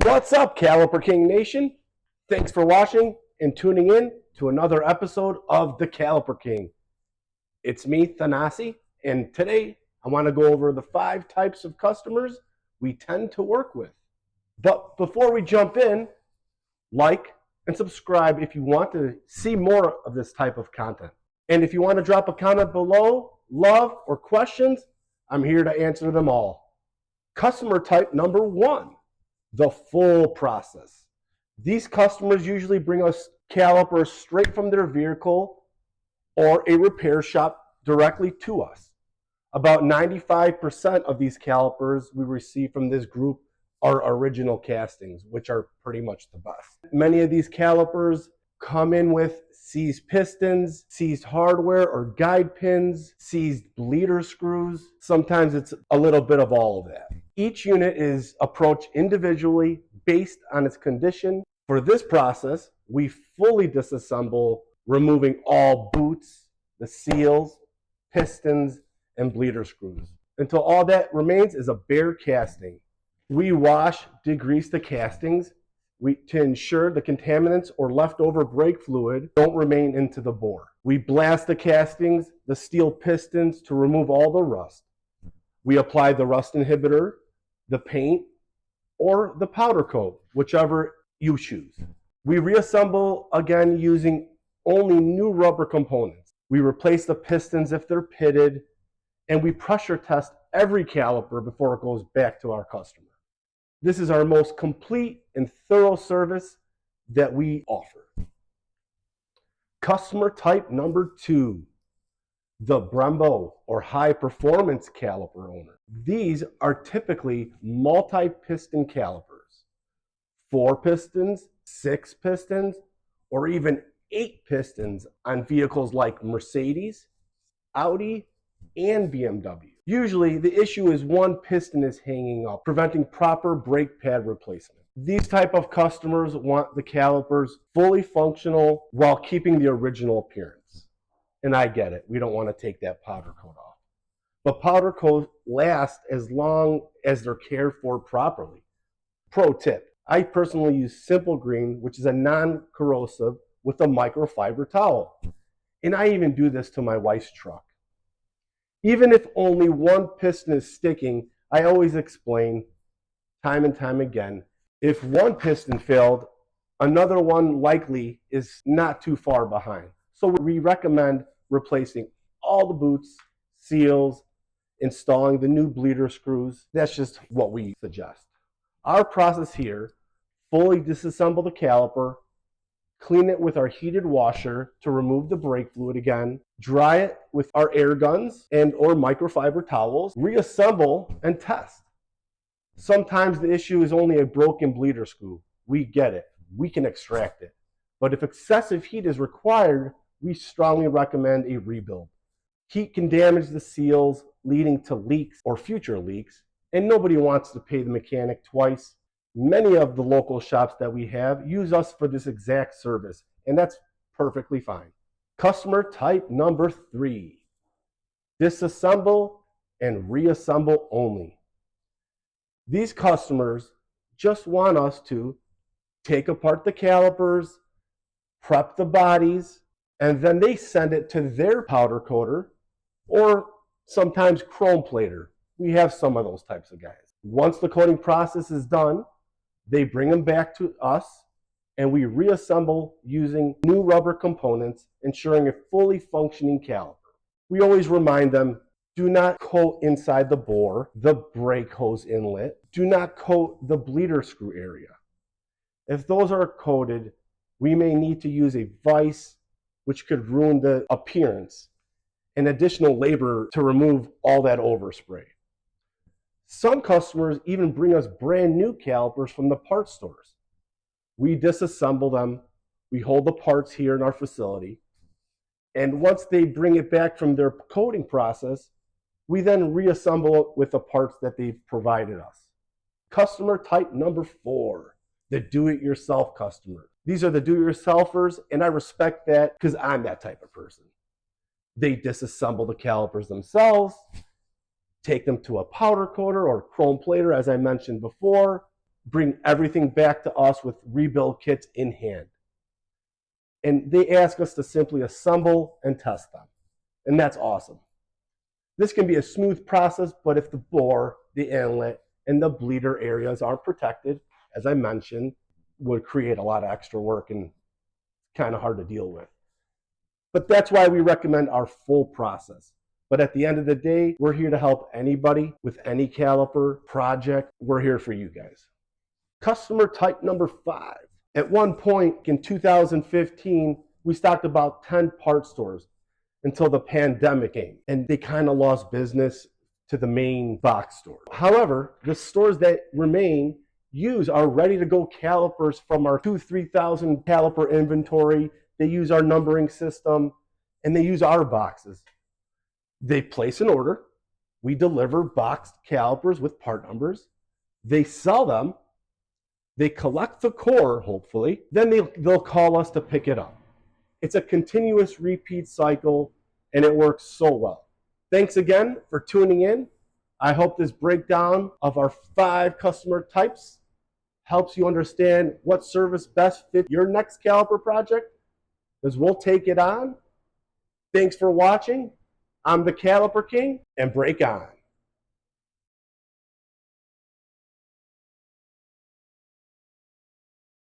What's up, Caliper King Nation? Thanks for watching and tuning in to another episode of the Caliper King. It's me, Thanasi, and today I want to go over the 5 types of customers we tend to work with. But before we jump in, like and subscribe if you want to see more of this type of content. And if you want to drop a comment below, love, or questions, I'm here to answer them all. Customer type number 1. The full process. These customers usually bring us calipers straight from their vehicle or a repair shop directly to us. About 95% of these calipers we receive from this group are original castings, which are pretty much the best. Many of these calipers come in with seized pistons, seized hardware or guide pins, seized bleeder screws. Sometimes it's a little bit of all of that. Each unit is approached individually based on its condition. For this process, we fully disassemble, removing all boots, the seals, pistons, and bleeder screws, until all that remains is a bare casting. We wash, degrease the castings to ensure the contaminants or leftover brake fluid don't remain into the bore. We blast the castings, the steel pistons to remove all the rust. We apply the rust inhibitor, the paint, or the powder coat, whichever you choose. We reassemble again using only new rubber components. We replace the pistons if they're pitted, and we pressure test every caliper before it goes back to our customer. This is our most complete and thorough service that we offer. Customer type number 2, the Brembo or high performance caliper owner. These are typically multi-piston calipers, 4 pistons, 6 pistons, or even 8 pistons on vehicles like Mercedes, Audi, and BMW. Usually the issue is one piston is hanging up, preventing proper brake pad replacement. These type of customers want the calipers fully functional while keeping the original appearance. And I get it, we don't want to take that powder coat off. But powder coat lasts as long as they're cared for properly. Pro tip, I personally use Simple Green, which is a non-corrosive with a microfiber towel. And I even do this to my wife's truck. Even if only one piston is sticking, I always explain time and time again, if one piston failed, another one likely is not too far behind. So we recommend replacing all the boots, seals, installing the new bleeder screws. That's just what we suggest. Our process here, fully disassemble the caliper, clean it with our heated washer to remove the brake fluid again, dry it with our air guns and or microfiber towels, reassemble and test. Sometimes the issue is only a broken bleeder screw. We get it. We can extract it. But if excessive heat is required, we strongly recommend a rebuild. Heat can damage the seals, leading to leaks or future leaks, and nobody wants to pay the mechanic twice. Many of the local shops that we have use us for this exact service, and that's perfectly fine. Customer type number 3, disassemble and reassemble only. These customers just want us to take apart the calipers, prep the bodies, and then they send it to their powder coater or sometimes chrome plater. We have some of those types of guys. Once the coating process is done, they bring them back to us and we reassemble using new rubber components, ensuring a fully functioning caliper. We always remind them, do not coat inside the bore, the brake hose inlet. Do not coat the bleeder screw area. If those are coated, we may need to use a vise, which could ruin the appearance, and additional labor to remove all that overspray. Some customers even bring us brand new calipers from the parts stores. We disassemble them, we hold the parts here in our facility, and once they bring it back from their coating process, we then reassemble it with the parts that they've provided us. Customer type number 4, the do-it-yourself customer. These are the do-it-yourselfers, and I respect that because I'm that type of person. They disassemble the calipers themselves, take them to a powder coater or chrome plater, as I mentioned before. bring everything back to us with rebuild kits in hand. And they ask us to simply assemble and test them. And that's awesome. This can be a smooth process, but if the bore, the inlet, and the bleeder areas aren't protected, as I mentioned, would create a lot of extra work and kind of hard to deal with. But that's why we recommend our full process. But at the end of the day, we're here to help anybody with any caliper project. We're here for you guys. Customer type number 5. At one point in 2015, we stocked about 10 parts stores until the pandemic came, and they kind of lost business to the main box store. However, the stores that remain use our ready-to-go calipers from our 2,000-3,000 caliper inventory. They use our numbering system, and they use our boxes. They place an order. We deliver boxed calipers with part numbers. They sell them. They collect the core, hopefully. Then they'll call us to pick it up. It's a continuous repeat cycle, and it works so well. Thanks again for tuning in. I hope this breakdown of our 5 customer types helps you understand what service best fits your next caliper project, because we'll take it on. Thanks for watching. I'm the Caliper King, and break on.